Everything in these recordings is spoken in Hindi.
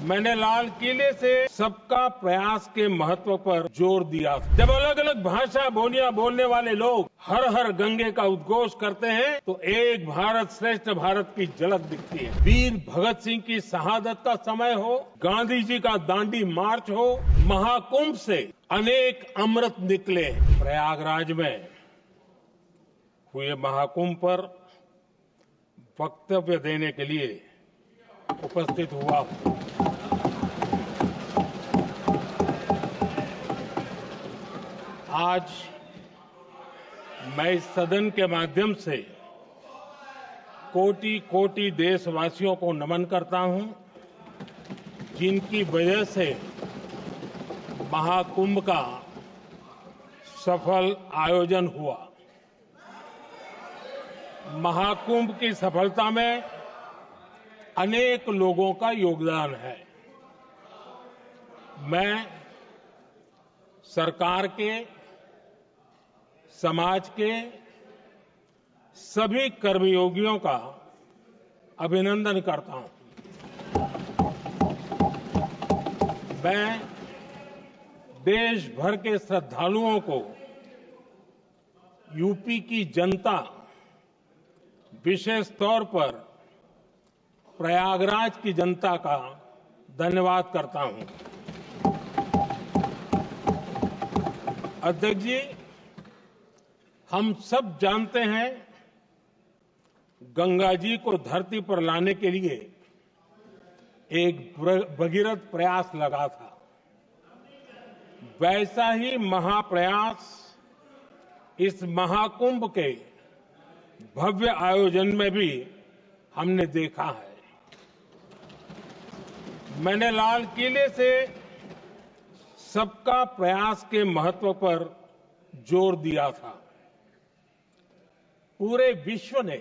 मैंने लाल किले से सबका प्रयास के महत्व पर जोर दिया। जब अलग अलग भाषा बोलियां बोलने वाले लोग हर हर गंगे का उद्घोष करते हैं तो एक भारत श्रेष्ठ भारत की झलक दिखती है। वीर भगत सिंह की शहादत का समय हो, गांधी जी का दांडी मार्च हो, महाकुंभ से अनेक अमृत निकले। प्रयागराज में हुए महाकुंभ पर वक्तव्य देने के लिए उपस्थित हुआ। आज मैं इस सदन के माध्यम से कोटि कोटि देशवासियों को नमन करता हूं, जिनकी वजह से महाकुंभ का सफल आयोजन हुआ। महाकुंभ की सफलता में अनेक लोगों का योगदान है। मैं सरकार के, समाज के सभी कर्मयोगियों का अभिनंदन करता हूं। मैं देश भर के श्रद्धालुओं को, यूपी की जनता, विशेष तौर पर प्रयागराज की जनता का धन्यवाद करता हूं। अध्यक्ष जी, हम सब जानते हैं गंगा जी को धरती पर लाने के लिए एक भगीरथ प्रयास लगा था। वैसा ही महाप्रयास इस महाकुंभ के भव्य आयोजन में भी हमने देखा है। मैंने लाल किले से सबका प्रयास के महत्व पर जोर दिया था। पूरे विश्व ने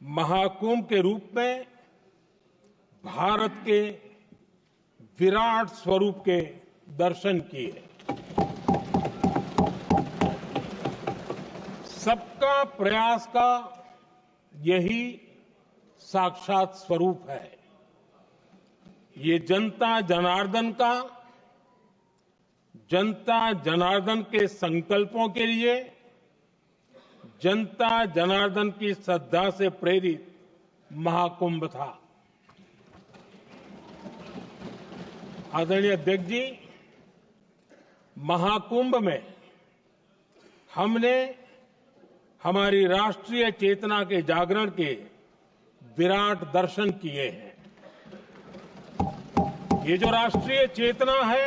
महाकुंभ के रूप में भारत के विराट स्वरूप के दर्शन किए। सबका प्रयास का यही साक्षात स्वरूप है। ये जनता जनार्दन के संकल्पों के लिए, जनता जनार्दन की श्रद्धा से प्रेरित महाकुंभ था। आदरणीय अध्यक्ष जी, महाकुंभ में हमने हमारी राष्ट्रीय चेतना के जागरण के विराट दर्शन किए हैं। ये जो राष्ट्रीय चेतना है,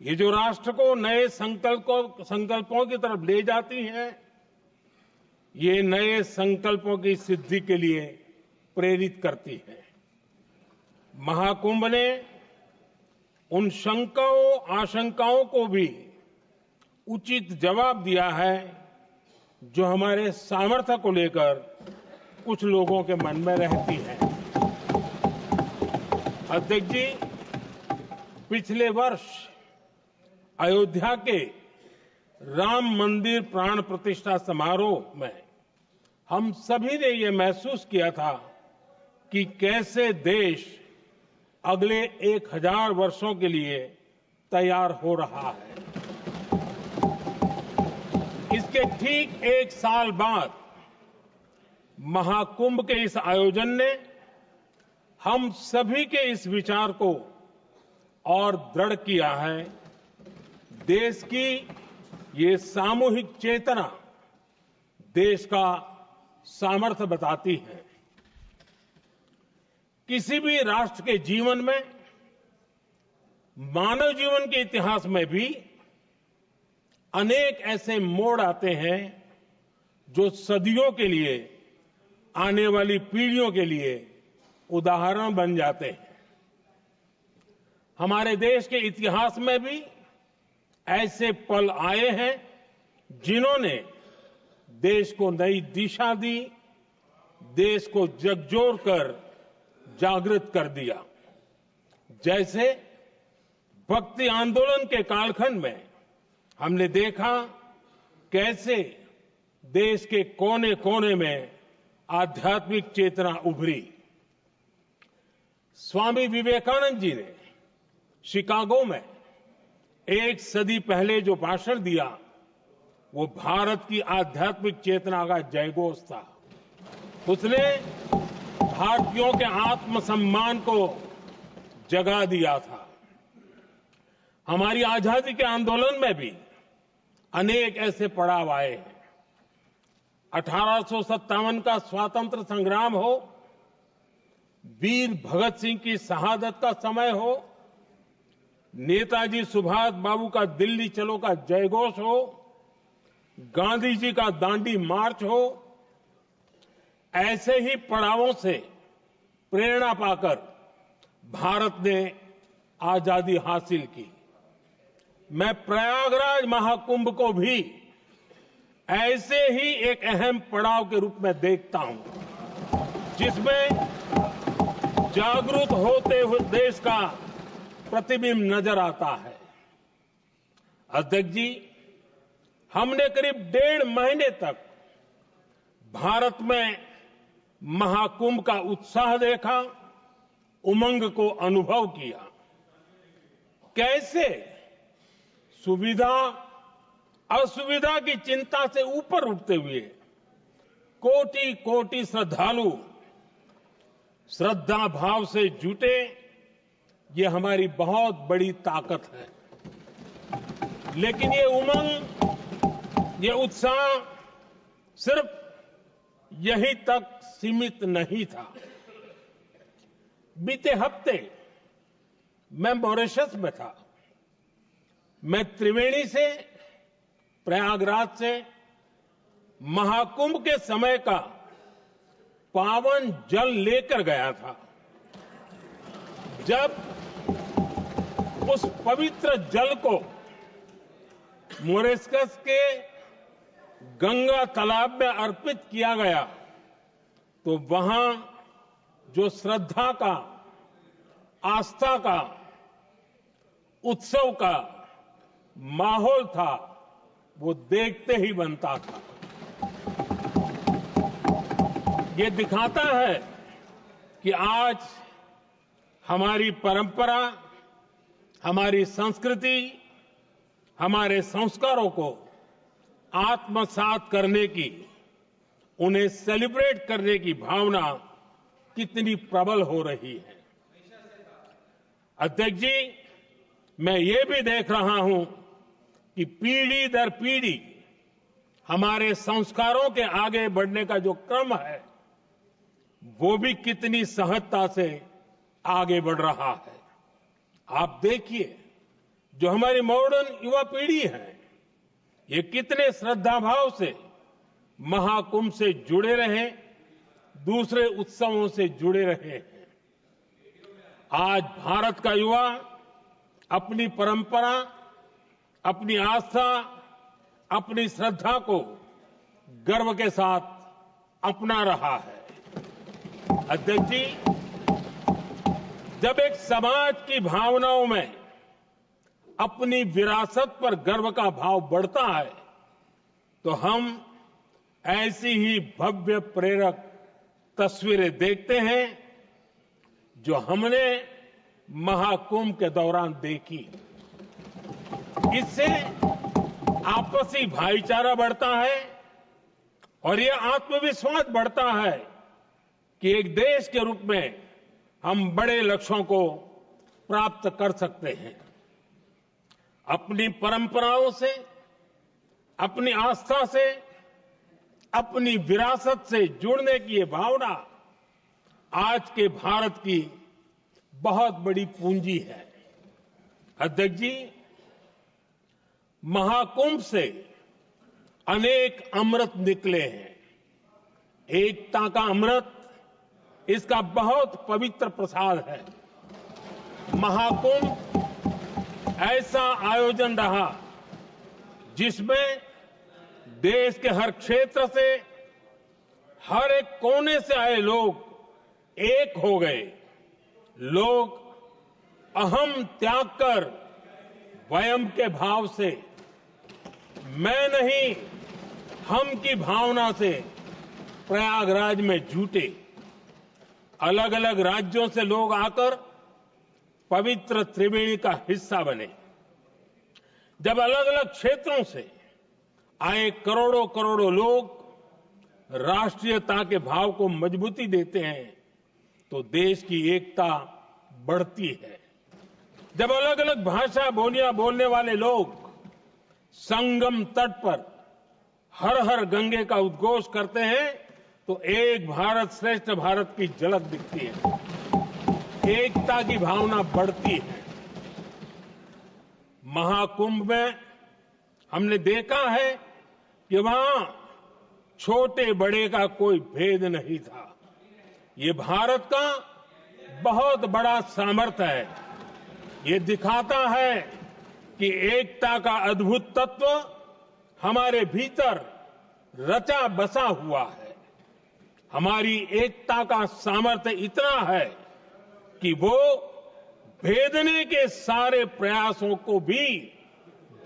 ये जो राष्ट्र को नए संकल्पों की तरफ ले जाती है, ये नए संकल्पों की सिद्धि के लिए प्रेरित करती है। महाकुंभ ने उन शंकाओं आशंकाओं को भी उचित जवाब दिया है जो हमारे सामर्थ्य को लेकर कुछ लोगों के मन में रहती है। अध्यक्ष जी, पिछले वर्ष अयोध्या के राम मंदिर प्राण प्रतिष्ठा समारोह में हम सभी ने ये महसूस किया था कि कैसे देश अगले 1000 वर्षों के लिए तैयार हो रहा है। इसके ठीक 1 साल बाद महाकुंभ के इस आयोजन ने हम सभी के इस विचार को और दृढ़ किया है। देश की ये सामूहिक चेतना देश का सामर्थ्य बताती है। किसी भी राष्ट्र के जीवन में, मानव जीवन के इतिहास में भी अनेक ऐसे मोड़ आते हैं जो सदियों के लिए, आने वाली पीढ़ियों के लिए उदाहरण बन जाते हैं। हमारे देश के इतिहास में भी ऐसे पल आए हैं जिन्होंने देश को नई दिशा दी, देश को झकझोर कर जागृत कर दिया। जैसे भक्ति आंदोलन के कालखंड में हमने देखा कैसे देश के कोने कोने में आध्यात्मिक चेतना उभरी। स्वामी विवेकानंद जी ने शिकागो में एक सदी पहले जो भाषण दिया वो भारत की आध्यात्मिक चेतना का जयघोष था। उसने भारतीयों के आत्मसम्मान को जगा दिया था। हमारी आजादी के आंदोलन में भी अनेक ऐसे पड़ाव आए हैं। 1857 का स्वातंत्र संग्राम हो, वीर भगत सिंह की शहादत का समय हो, नेताजी सुभाष बाबू का दिल्ली चलो का जयघोष हो, गांधी जी का दांडी मार्च हो, ऐसे ही पड़ावों से प्रेरणा पाकर भारत ने आजादी हासिल की। मैं प्रयागराज महाकुंभ को भी ऐसे ही एक अहम पड़ाव के रूप में देखता हूं, जिसमें जागरूक होते हुए देश का प्रतिबिंब नजर आता है। अध्यक्ष जी, हमने करीब 1.5 महीने तक भारत में महाकुंभ का उत्साह देखा, उमंग को अनुभव किया। कैसे सुविधा असुविधा की चिंता से ऊपर उठते हुए कोटि कोटि श्रद्धालु श्रद्धा भाव से जुटे, ये हमारी बहुत बड़ी ताकत है। लेकिन ये उमंग, ये उत्साह सिर्फ यहीं तक सीमित नहीं था। बीते हफ्ते मैं मॉरिशस में था। मैं त्रिवेणी से, प्रयागराज से महाकुंभ के समय का पावन जल लेकर गया था। जब उस पवित्र जल को मॉरिशस के गंगा तालाब में अर्पित किया गया तो वहां जो श्रद्धा का, आस्था का, उत्सव का माहौल था, वो देखते ही बनता था। ये दिखाता है कि आज हमारी परंपरा, हमारी संस्कृति, हमारे संस्कारों को आत्मसात करने की, उन्हें सेलिब्रेट करने की भावना कितनी प्रबल हो रही है। अध्यक्ष जी, मैं ये भी देख रहा हूं कि पीढ़ी दर पीढ़ी हमारे संस्कारों के आगे बढ़ने का जो क्रम है, वो भी कितनी सहजता से आगे बढ़ रहा है। आप देखिए, जो हमारी मॉडर्न युवा पीढ़ी है, ये कितने श्रद्धा भाव से महाकुंभ से जुड़े रहे, दूसरे उत्सवों से जुड़े रहे हैं। आज भारत का युवा अपनी परंपरा, अपनी आस्था, अपनी श्रद्धा को गर्व के साथ अपना रहा है। अध्यक्ष जी, जब एक समाज की भावनाओं में अपनी विरासत पर गर्व का भाव बढ़ता है, तो हम ऐसी ही भव्य प्रेरक तस्वीरें देखते हैं जो हमने महाकुंभ के दौरान देखी। इससे आपसी भाईचारा बढ़ता है और ये आत्मविश्वास बढ़ता है कि एक देश के रूप में हम बड़े लक्ष्यों को प्राप्त कर सकते हैं। अपनी परंपराओं से, अपनी आस्था से, अपनी विरासत से जुड़ने की ये भावना आज के भारत की बहुत बड़ी पूंजी है। अध्यक्ष जी, महाकुंभ से अनेक अमृत निकले हैं। एकता का अमृत इसका बहुत पवित्र प्रसाद है। महाकुंभ ऐसा आयोजन रहा जिसमें देश के हर क्षेत्र से, हर एक कोने से आए लोग एक हो गए। लोग अहम त्याग कर वयम के भाव से, मैं नहीं हम की भावना से प्रयागराज में जुटे। अलग अलग राज्यों से लोग आकर पवित्र त्रिवेणी का हिस्सा बने। जब अलग अलग क्षेत्रों से आए करोड़ों करोड़ों लोग राष्ट्रीयता के भाव को मजबूती देते हैं तो देश की एकता बढ़ती है। जब अलग अलग भाषा बोलियां बोलने वाले लोग संगम तट पर हर हर गंगे का उद्घोष करते हैं तो एक भारत श्रेष्ठ भारत की झलक दिखती है, एकता की भावना बढ़ती है। महाकुंभ में हमने देखा है कि वहां छोटे बड़े का कोई भेद नहीं था। ये भारत का बहुत बड़ा सामर्थ्य है। ये दिखाता है कि एकता का अद्भुत तत्व हमारे भीतर रचा बसा हुआ है। हमारी एकता का सामर्थ्य इतना है कि वो भेदने के सारे प्रयासों को भी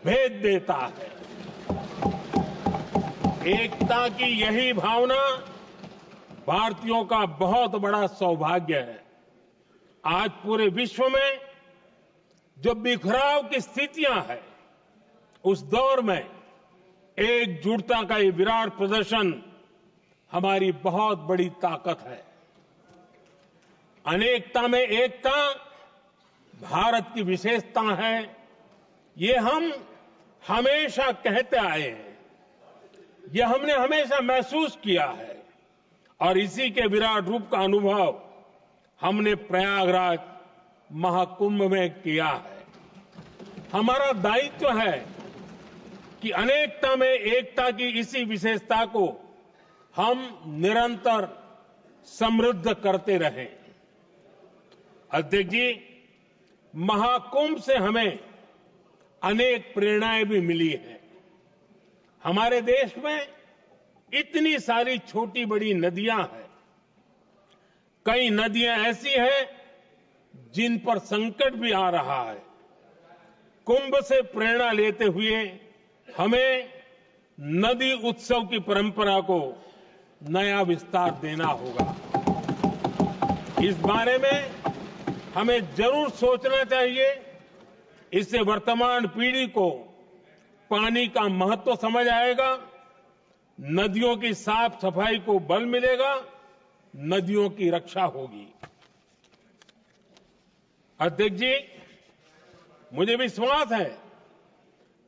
भेद देता है। एकता की यही भावना भारतीयों का बहुत बड़ा सौभाग्य है। आज पूरे विश्व में जो बिखराव की स्थितियां हैं, उस दौर में एकजुटता का ये विराट प्रदर्शन हमारी बहुत बड़ी ताकत है। अनेकता में एकता भारत की विशेषता है, ये हम हमेशा कहते आए हैं, ये हमने हमेशा महसूस किया है और इसी के विराट रूप का अनुभव हमने प्रयागराज महाकुंभ में किया है। हमारा दायित्व है कि अनेकता में एकता की इसी विशेषता को हम निरंतर समृद्ध करते रहें। अध्यक्ष जी, महाकुंभ से हमें अनेक प्रेरणाएं भी मिली हैं। हमारे देश में इतनी सारी छोटी बड़ी नदियां हैं। कई नदियां ऐसी हैं जिन पर संकट भी आ रहा है। कुंभ से प्रेरणा लेते हुए हमें नदी उत्सव की परंपरा को नया विस्तार देना होगा। इस बारे में हमें जरूर सोचना चाहिए। इससे वर्तमान पीढ़ी को पानी का महत्व समझ आएगा, नदियों की साफ सफाई को बल मिलेगा, नदियों की रक्षा होगी। अध्यक्ष जी, मुझे विश्वास है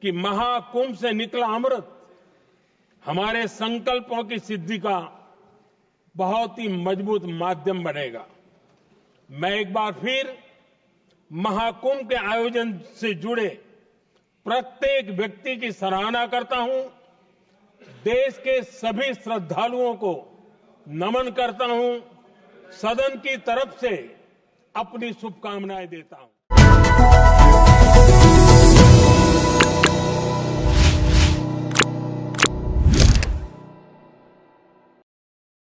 कि महाकुंभ से निकला अमृत हमारे संकल्पों की सिद्धि का बहुत ही मजबूत माध्यम बनेगा। मैं एक बार फिर महाकुंभ के आयोजन से जुड़े प्रत्येक व्यक्ति की सराहना करता हूं। देश के सभी श्रद्धालुओं को नमन करता हूं। सदन की तरफ से अपनी शुभकामनाएं देता हूं।